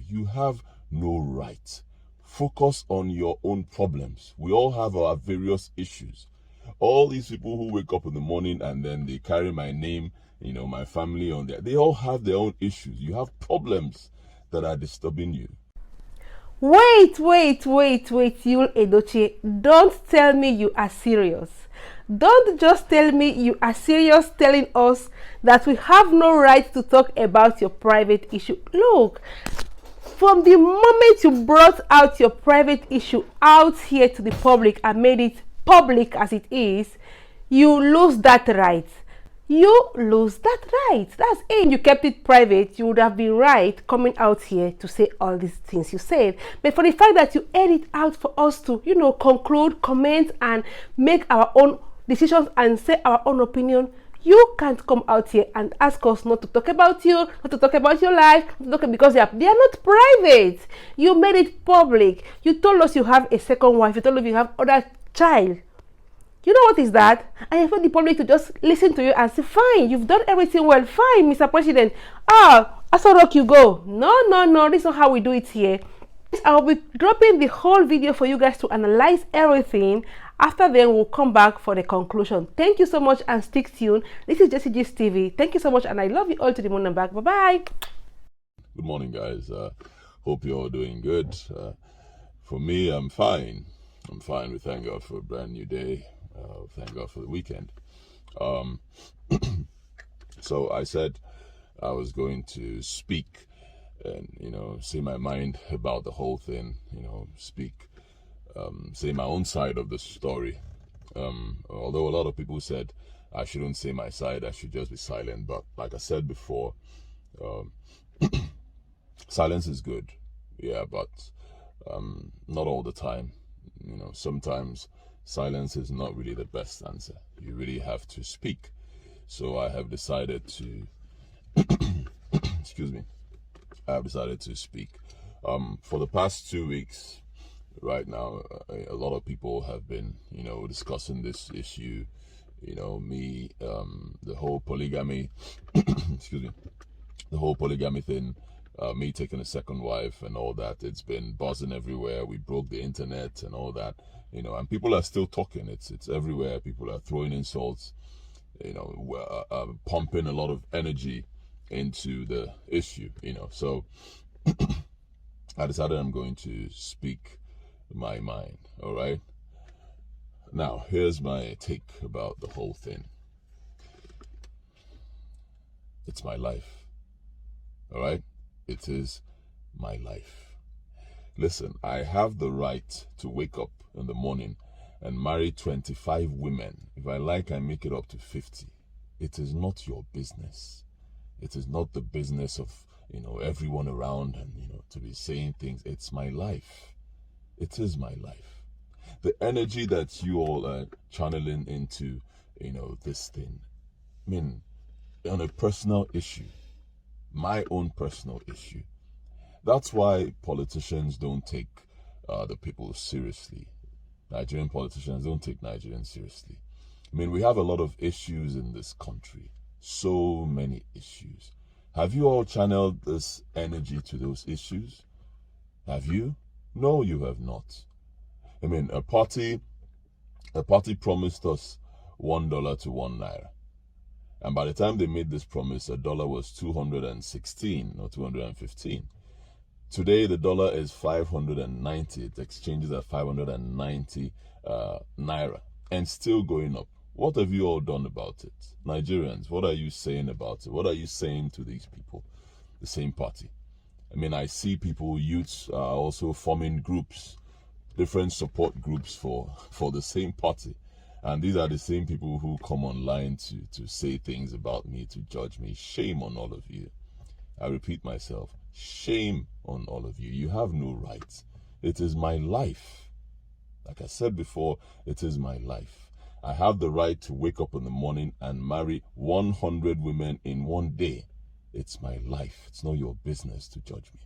You have no right. Focus on your own problems. We all have our various issues. All these people who wake up in the morning and then they carry my name, my family on there, they all have their own issues. You have problems that are disturbing you. Wait, Yul Edochie. Don't tell me you are serious. Don't just tell me you are serious telling us that we have no right to talk about your private issue. Look, from the moment you brought out your private issue out here to the public and made it public as it is, you lose that right. You lose that right. That's it. You kept it private, you would have been right coming out here to say all these things you said. But for the fact that you aired it out for us to, conclude, comment, and make our own decisions and say our own opinion, you can't come out here and ask us not to talk about you, not to talk about your life, because they are not private. You made it public. You told us you have a second wife. You told us you have other child. You know what is that? I expect the public to just listen to you and say, fine, you've done everything well. Fine, Mr. President. I saw rock you go. No. This is not how we do it here. I'll be dropping the whole video for you guys to analyze everything. After then, we'll come back for the conclusion. Thank you so much and stick tuned. This is Jessie Gist TV. Thank you so much and I love you all to the moon and back. Bye-bye. Good morning, guys. Hope you're all doing good. For me, I'm fine. I'm fine. We thank God for a brand new day. Thank God for the weekend. So I said I was going to speak and, say my mind about the whole thing, speak, say my own side of the story. Although a lot of people said I shouldn't say my side, I should just be silent. But like I said before, silence is good. Yeah, but not all the time. Sometimes silence is not really the best answer. You really have to speak. So I have decided to excuse me. I have decided to speak. For the past 2 weeks, right now, a lot of people have been, discussing this issue. Me, the whole polygamy, excuse me, the whole polygamy thing. Me taking a second wife and all that. It's been buzzing everywhere. We broke the internet and all that, and people are still talking. It's everywhere. People are throwing insults, pumping a lot of energy into the issue, So I decided I'm going to speak my mind, all right? Now, here's my take about the whole thing. It's my life, all right? It is my life. Listen, I have the right to wake up in the morning and marry 25 women. If I like, I make it up to 50. It is not your business. It is not the business of, everyone around and, to be saying things. It's my life. It is my life. The energy that you all are channeling into, this thing, on a personal issue, my own personal issue. That's why politicians don't take the people seriously. Nigerian politicians don't take Nigerians seriously. We have a lot of issues in this country. So many issues. Have you all channeled this energy to those issues? Have you? No, you have not. A party promised us $1 to 1 naira. And by the time they made this promise, a dollar was 216 or 215. Today, the dollar is 590. It exchanges at 590 naira and still going up. What have you all done about it? Nigerians, what are you saying about it? What are you saying to these people? The same party. I see people, youths are also forming groups, different support groups for the same party. And these are the same people who come online to say things about me, to judge me. Shame on all of you. I repeat myself, shame on all of you. You have no rights. It is my life. Like I said before, it is my life. I have the right to wake up in the morning and marry 100 women in one day. It's my life. It's not your business to judge me.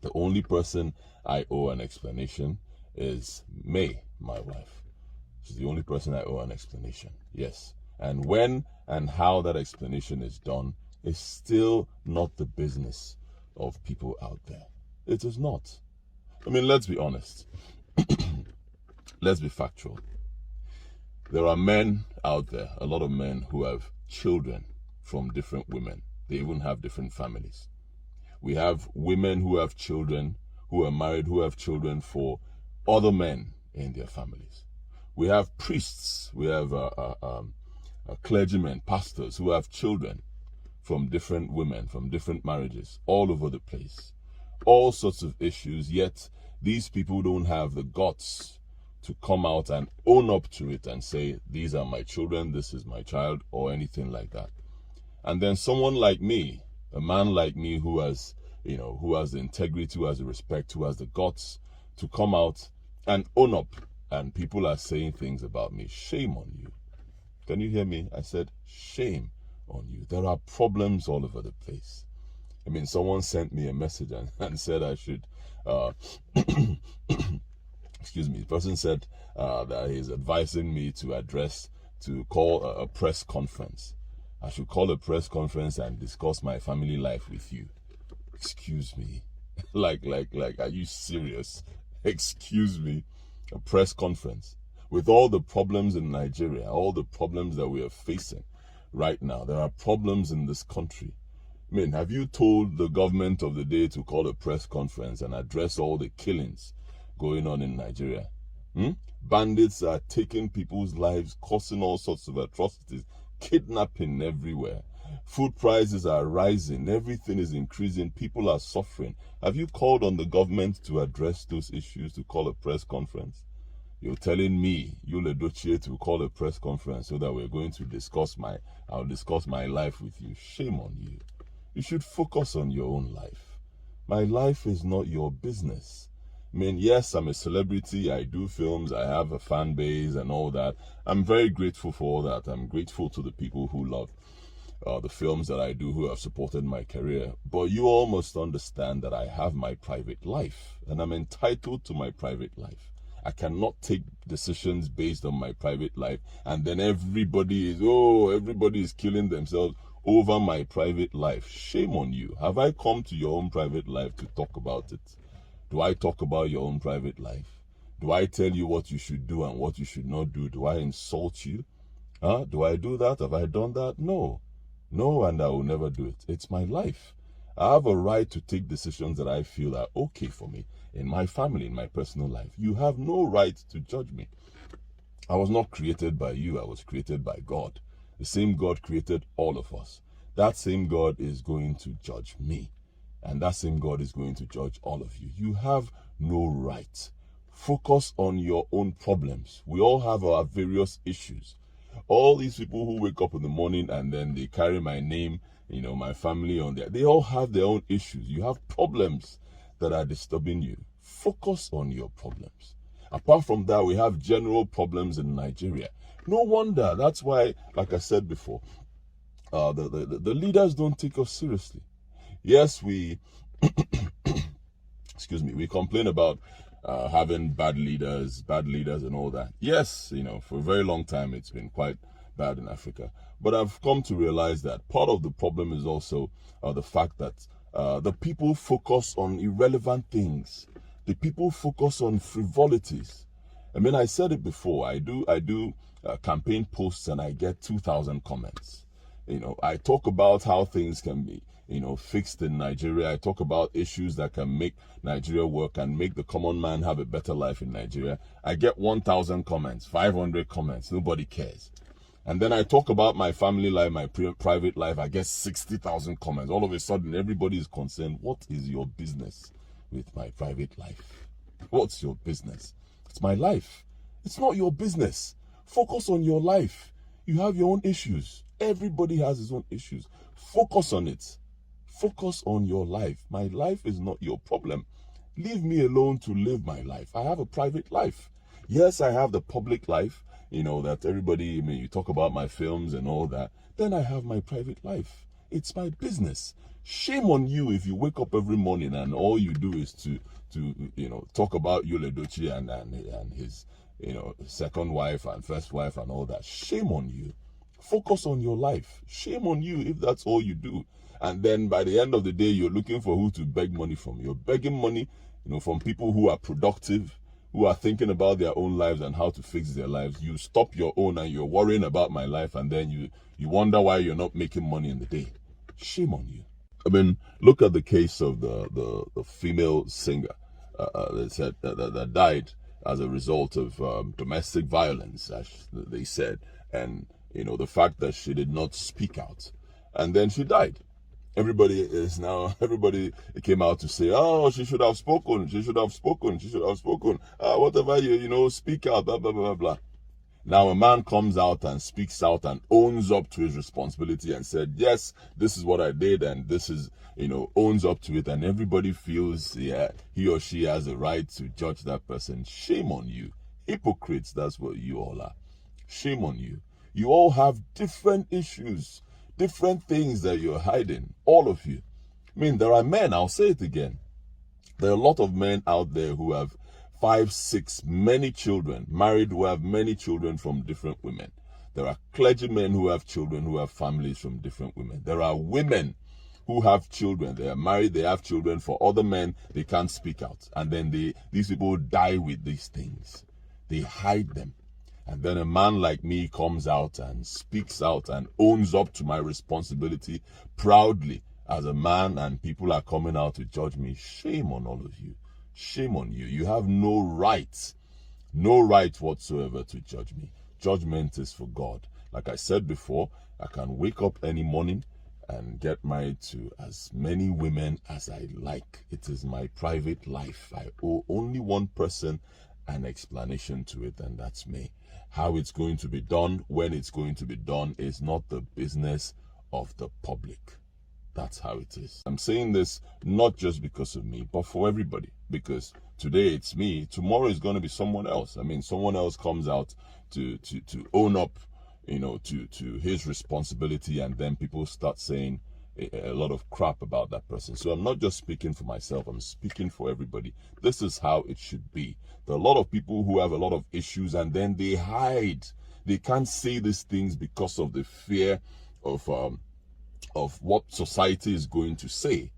The only person I owe an explanation is May, my wife. She's the only person I owe an explanation. Yes. And when and how that explanation is done is still not the business of people out there. It is not. I mean, let's be honest. Let's be factual. There are men out there, a lot of men who have children from different women. They even have different families. We have women who have children, who are married, who have children for other men in their families. We have priests, we have clergymen, pastors who have children from different women, from different marriages, all over the place. All sorts of issues, yet these people don't have the guts to come out and own up to it and say, these are my children, this is my child, or anything like that. And then someone like me, a man like me who has, who has the integrity, who has the respect, who has the guts to come out and own up. And people are saying things about me. Shame on you. Can you hear me? I said, shame on you. There are problems all over the place. I mean, someone sent me a message and said I should, excuse me, the person said that he's advising me to call a press conference. I should call a press conference and discuss my family life with you. Excuse me. like, are you serious? Excuse me. A press conference. With all the problems in Nigeria, all the problems that we are facing right now, there are problems in this country. I mean, have you told the government of the day to call a press conference and address all the killings going on in Nigeria? Bandits are taking people's lives, causing all sorts of atrocities, kidnapping everywhere. Food prices are rising, everything is increasing, people are suffering. Have you called on the government to address those issues, to call a press conference? You're telling me, Yul Edochie, to call a press conference so that we're going to I'll discuss my life with you. Shame on you. You should focus on your own life. My life is not your business. I mean, yes, I'm a celebrity, I do films, I have a fan base and all that. I'm very grateful for all that. I'm grateful to the people who love the films that I do, who have supported my career. But you all must understand that I have my private life, and I'm entitled to my private life. I cannot take decisions based on my private life, and then everybody is killing themselves over my private life. Shame on you. Have I come to your own private life to talk about it? Do I talk about your own private life? Do I tell you what you should do and what you should not do? Do I insult you? Do I do that? Have I done that? No. No, and I will never do it. It's my life. I have a right to take decisions that I feel are okay for me in my family, in my personal life. You have no right to judge me. I was not created by you. I was created by God. The same God created all of us. That same God is going to judge me. And that same God is going to judge all of you. You have no right. Focus on your own problems. We all have our various issues. All these people who wake up in the morning and then they carry my name, my family on there, they all have their own issues. You have problems that are disturbing you. Focus on your problems. Apart from that, we have general problems in Nigeria. No wonder. That's why, like I said before, the leaders don't take us seriously. Yes, we excuse me, we complain about having bad leaders and all that. Yes, for a very long time it's been quite bad in Africa. But I've come to realize that part of the problem is also the fact that the people focus on irrelevant things. The people focus on frivolities. I mean, I said it before. I do campaign posts and I get 2,000 comments. I talk about how things can be fixed in Nigeria. I talk about issues that can make Nigeria work and make the common man have a better life in Nigeria. I get 1,000 comments, 500 comments. Nobody cares. And then I talk about my family life, my private life. I get 60,000 comments. All of a sudden, everybody is concerned. What is your business with my private life? What's your business? It's my life. It's not your business. Focus on your life. You have your own issues. Everybody has his own issues. Focus on it. Focus on your life. My life is not your problem. Leave me alone to live my life. I have a private life. Yes, I have the public life, that everybody, you talk about my films and all that. Then I have my private life. It's my business. Shame on you if you wake up every morning and all you do is to talk about Yul Edochie and his, second wife and first wife and all that. Shame on you. Focus on your life. Shame on you if that's all you do. And then by the end of the day, you're looking for who to beg money from. You're begging money, from people who are productive, who are thinking about their own lives and how to fix their lives. You stop your own and you're worrying about my life, and then you wonder why you're not making money in the day. Shame on you. I mean, look at the case of the female singer that died as a result of domestic violence, as they said, and the fact that she did not speak out, and then she died. Everybody came out to say, oh, she should have spoken, she should have spoken, she should have spoken. Whatever speak out, blah blah blah blah. Now a man comes out and speaks out and owns up to his responsibility and said, yes, this is what I did, and this is, owns up to it, and everybody feels, yeah, he or she has a right to judge that person. Shame on you. Hypocrites, that's what you all are. Shame on you. You all have different issues, different things that you're hiding, all of you. I mean, there are men, I'll say it again. There are a lot of men out there who have 5, 6, many children, married, who have many children from different women. There are clergymen who have children, who have families from different women. There are women who have children. They are married, they have children for other men, they can't speak out. And then these people die with these things. They hide them. And then a man like me comes out and speaks out and owns up to my responsibility proudly as a man, and people are coming out to judge me. Shame on all of you. Shame on you. You have no right whatsoever to judge me. Judgment is for God. Like I said before, I can wake up any morning and get married to as many women as I like. It is my private life. I owe only one person an explanation to it, and that's me. How it's going to be done, when it's going to be done, is not the business of the public. That's how it is. I'm saying this not just because of me, but for everybody. Because today it's me, tomorrow is going to be someone else. I mean, someone else comes out to own up, to his responsibility, and then people start saying a lot of crap about that person. So I'm not just speaking for myself, I'm speaking for everybody. This is how it should be. There are a lot of people who have a lot of issues, and then they hide. They can't say these things because of the fear of what society is going to say.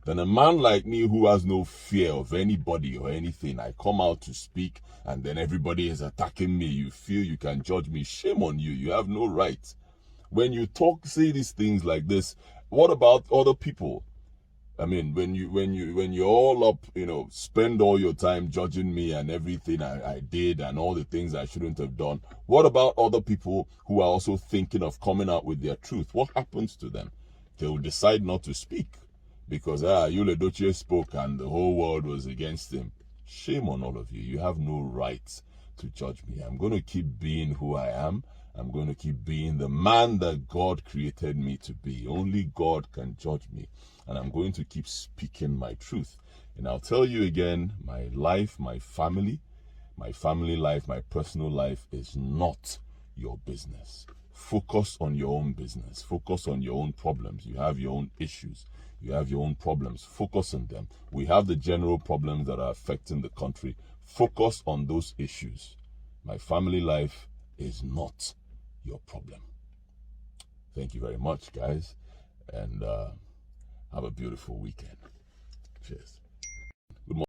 Then a man like me who has no fear of anybody or anything, I come out to speak, and then everybody is attacking me. You feel you can judge me. Shame on you. You have no right. When you say these things like this, what about other people? I mean, when you're all up, spend all your time judging me and everything I did and all the things I shouldn't have done. What about other people who are also thinking of coming out with their truth? What happens to them? They will decide not to speak because Yul Edochie spoke and the whole world was against him. Shame on all of you. You have no right to judge me. I'm going to keep being who I am. I'm going to keep being the man that God created me to be. Only God can judge me. And I'm going to keep speaking my truth. And I'll tell you again, my life, my family life, my personal life is not your business. Focus on your own business. Focus on your own problems. You have your own issues. You have your own problems. Focus on them. We have the general problems that are affecting the country. Focus on those issues. My family life is not your problem. Thank you very much, guys, and have a beautiful weekend. Cheers.